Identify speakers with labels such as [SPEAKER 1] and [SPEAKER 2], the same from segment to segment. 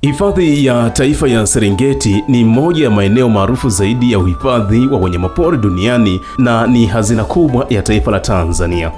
[SPEAKER 1] Hifadhi ya Taifa ya Serengeti ni moja ya maeneo maarufu zaidi ya uhifadhi wa wanyamapori duniani na ni hazina kubwa ya taifa la Tanzania.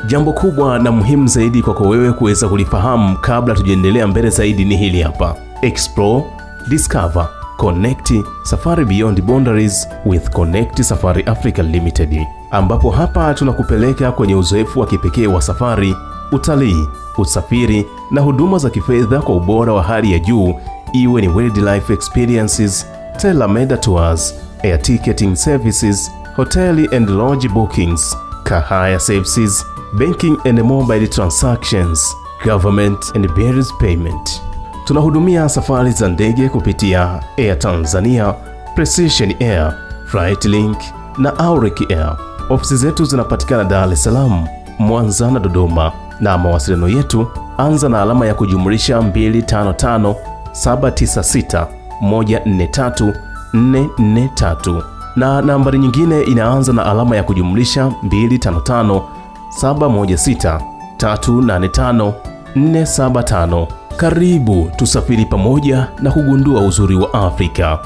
[SPEAKER 1] Jambo kubwa na muhimu zaidi kwako wewe kuweza kulifahamu kabla tujaendelea mbele zaidi ni hili hapa: Explore, Discover, Connect, Safari Beyond Boundaries with Connect Safari Africa Limited, ambapo hapa tunakupeleka kwenye uzoefu wa kipekee wa safari, utalii, usafiri na huduma za kifedha kwa ubora wa hali ya juu, iwe ni wildlife experiences, tailor-made tours, air ticketing services, hotel and lodge bookings, car hire services, banking and mobile transactions, government and bills payment. Tunahudumia safari za ndege kupitia Air Tanzania, Precision Air, Flightlink na Auric Air. Ofisi zetu zinapatikana Dar es Salaam, Mwanza na Dodoma, na mawasiliano yetu anza na alama ya kujumlisha 255 796 143 443, na nambari nyingine inaanza na alama ya kujumlisha 255 716 385 475. Karibu tusafiri pamoja na kugundua uzuri wa Afrika.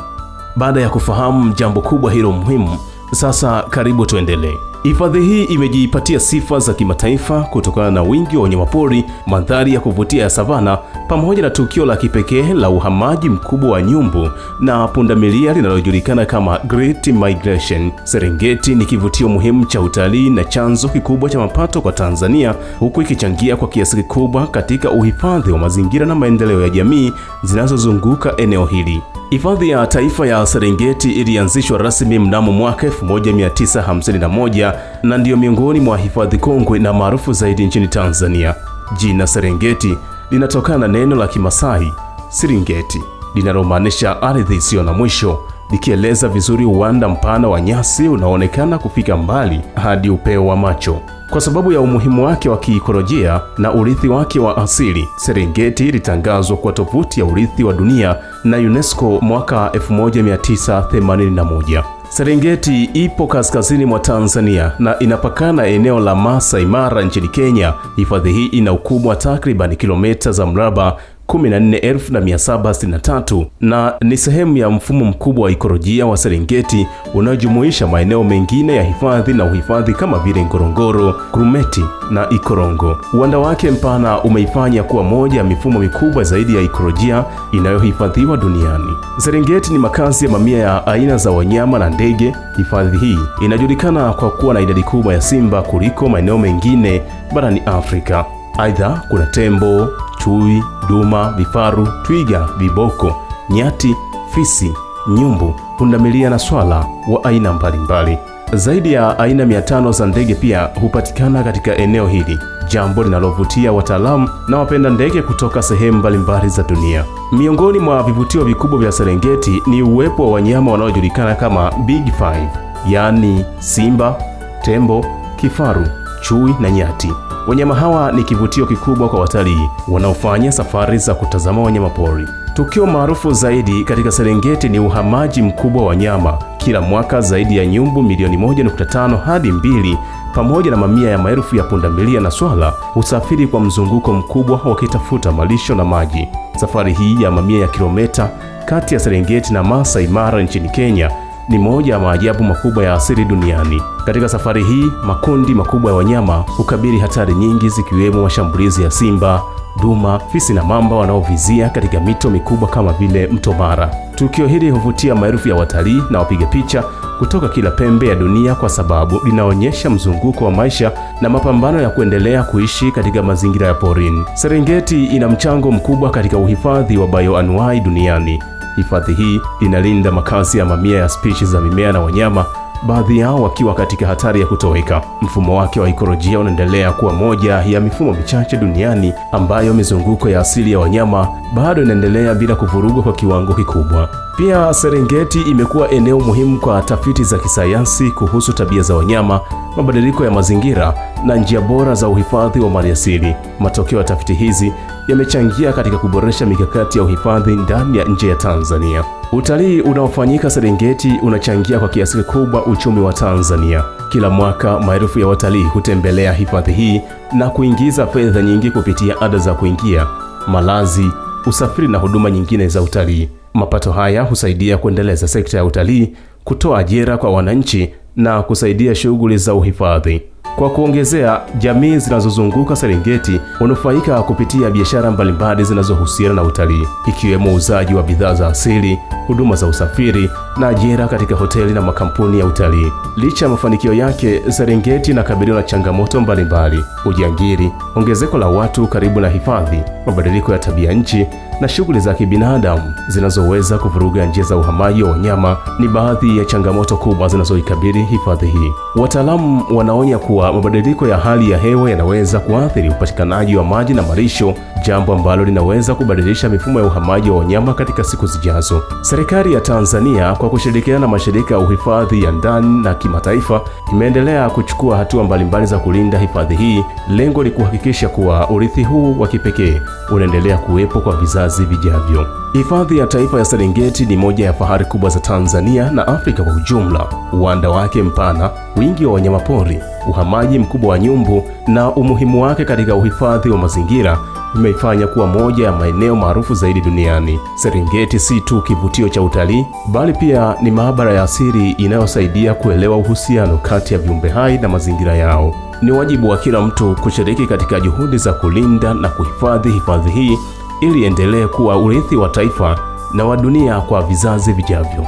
[SPEAKER 1] Baada ya kufahamu jambo kubwa hilo muhimu, sasa karibu tuendelee. Hifadhi hii imejipatia sifa za kimataifa kutokana na wingi wa wanyamapori, mandhari ya kuvutia ya savana, pamoja na tukio la kipekee la uhamaji mkubwa wa nyumbu na pundamilia linalojulikana kama Great Migration. Serengeti ni kivutio muhimu cha utalii na chanzo kikubwa cha mapato kwa Tanzania, huku ikichangia kwa kiasi kikubwa katika uhifadhi wa mazingira na maendeleo ya jamii zinazozunguka eneo hili. Hifadhi ya Taifa ya Serengeti ilianzishwa rasmi mnamo mwaka 1951 na ndiyo miongoni mwa hifadhi kongwe na maarufu zaidi nchini Tanzania. Jina Serengeti linatokana na neno la Kimasai Siringeti, linalomaanisha ardhi isiyo na mwisho, likieleza vizuri uwanda mpana wa nyasi unaoonekana kufika mbali hadi upeo wa macho. Kwa sababu ya umuhimu wake wa kiikolojia na urithi wake wa asili, Serengeti ilitangazwa kwa tovuti ya urithi wa dunia na UNESCO mwaka 1981. Serengeti ipo kaskazini mwa Tanzania na inapakana eneo la Masai Mara nchini Kenya. Hifadhi hii ina ukubwa wa takriban kilomita za mraba 14,763 na ni sehemu ya mfumo mkubwa wa ikolojia wa Serengeti unaojumuisha maeneo mengine ya hifadhi na uhifadhi kama vile Ngorongoro, Grumeti na Ikorongo. Uwanda wake mpana umeifanya kuwa moja ya mifumo mikubwa zaidi ya ikolojia inayohifadhiwa duniani. Serengeti ni makazi ya mamia ya aina za wanyama na ndege. Hifadhi hii inajulikana kwa kuwa na idadi kubwa ya simba kuliko maeneo mengine barani Afrika. Aidha, kuna tembo, chui, duma, vifaru, twiga, viboko, nyati, fisi, nyumbu, pundamilia na swala wa aina mbalimbali. Zaidi ya aina 500 za ndege pia hupatikana katika eneo hili, jambo linalovutia wataalamu na wapenda ndege kutoka sehemu mbalimbali za dunia. Miongoni mwa vivutio vikubwa vya Serengeti ni uwepo wa wanyama wanaojulikana kama Big Five, yaani simba, tembo, kifaru, chui na nyati. Wanyama hawa ni kivutio kikubwa kwa watalii wanaofanya safari za kutazama wanyamapori. Tukio maarufu zaidi katika Serengeti ni uhamaji mkubwa wa wanyama. Kila mwaka zaidi ya nyumbu milioni 1.5 hadi 2 pamoja na mamia ya maelfu ya pundamilia na swala husafiri kwa mzunguko mkubwa wakitafuta malisho na maji. Safari hii ya mamia ya kilomita kati ya Serengeti na Masai Mara nchini Kenya ni moja ya maajabu makubwa ya asili duniani. Katika safari hii, makundi makubwa ya wanyama hukabili hatari nyingi zikiwemo mashambulizi ya simba, duma, fisi na mamba wanaovizia katika mito mikubwa kama vile Mto Mara. Tukio hili huvutia maelfu ya watalii na wapiga picha kutoka kila pembe ya dunia kwa sababu linaonyesha mzunguko wa maisha na mapambano ya kuendelea kuishi katika mazingira ya porini. Serengeti ina mchango mkubwa katika uhifadhi wa bioanuwai duniani. Hifadhi hii inalinda makazi ya mamia ya spishi za mimea na wanyama, baadhi yao wakiwa katika hatari ya kutoweka. Mfumo wake wa ikolojia unaendelea kuwa moja ya mifumo michache duniani ambayo mizunguko ya asili ya wanyama bado inaendelea bila kuvurugwa kwa kiwango kikubwa. Pia Serengeti imekuwa eneo muhimu kwa tafiti za kisayansi kuhusu tabia za wanyama, mabadiliko ya mazingira na njia bora za uhifadhi wa maliasili. Matokeo ya tafiti hizi yamechangia katika kuboresha mikakati ya uhifadhi ndani ya nje ya Tanzania. Utalii unaofanyika Serengeti unachangia kwa kiasi kikubwa uchumi wa Tanzania. Kila mwaka maelfu ya watalii hutembelea hifadhi hii na kuingiza fedha nyingi kupitia ada za kuingia, malazi, usafiri na huduma nyingine za utalii. Mapato haya husaidia kuendeleza sekta ya utalii, kutoa ajira kwa wananchi na kusaidia shughuli za uhifadhi. Kwa kuongezea, jamii zinazozunguka Serengeti hunufaika kupitia biashara mbalimbali zinazohusiana na utalii, ikiwemo uuzaji wa bidhaa za asili, huduma za usafiri na ajira katika hoteli na makampuni ya utalii. Licha ya mafanikio yake, Serengeti inakabiliwa na changamoto mbalimbali: ujangili, ongezeko la watu karibu na hifadhi, mabadiliko ya tabia nchi na shughuli za kibinadamu zinazoweza kuvuruga njia za uhamaji wa wanyama ni baadhi ya changamoto kubwa zinazoikabili hifadhi hii. Wataalamu wanaonya kuwa mabadiliko ya hali ya hewa yanaweza kuathiri upatikanaji wa maji na malisho, jambo ambalo linaweza kubadilisha mifumo ya uhamaji wa wanyama katika siku zijazo. Serikali ya Tanzania kwa kushirikiana na mashirika ya uhifadhi ya ndani na kimataifa imeendelea kuchukua hatua mbalimbali za kulinda hifadhi hii. Lengo ni kuhakikisha kuwa urithi huu wa kipekee unaendelea kuwepo kwa vizazi vijavyo. Hifadhi ya Taifa ya Serengeti ni moja ya fahari kubwa za Tanzania na Afrika kwa ujumla. Uwanda wake mpana, wingi wa wanyamapori, uhamaji mkubwa wa nyumbu na umuhimu wake katika uhifadhi wa mazingira imeifanya kuwa moja ya maeneo maarufu zaidi duniani. Serengeti si tu kivutio cha utalii, bali pia ni maabara ya asili inayosaidia kuelewa uhusiano kati ya viumbe hai na mazingira yao. Ni wajibu wa kila mtu kushiriki katika juhudi za kulinda na kuhifadhi hifadhi hii ili endelee kuwa urithi wa taifa na wa dunia kwa vizazi vijavyo.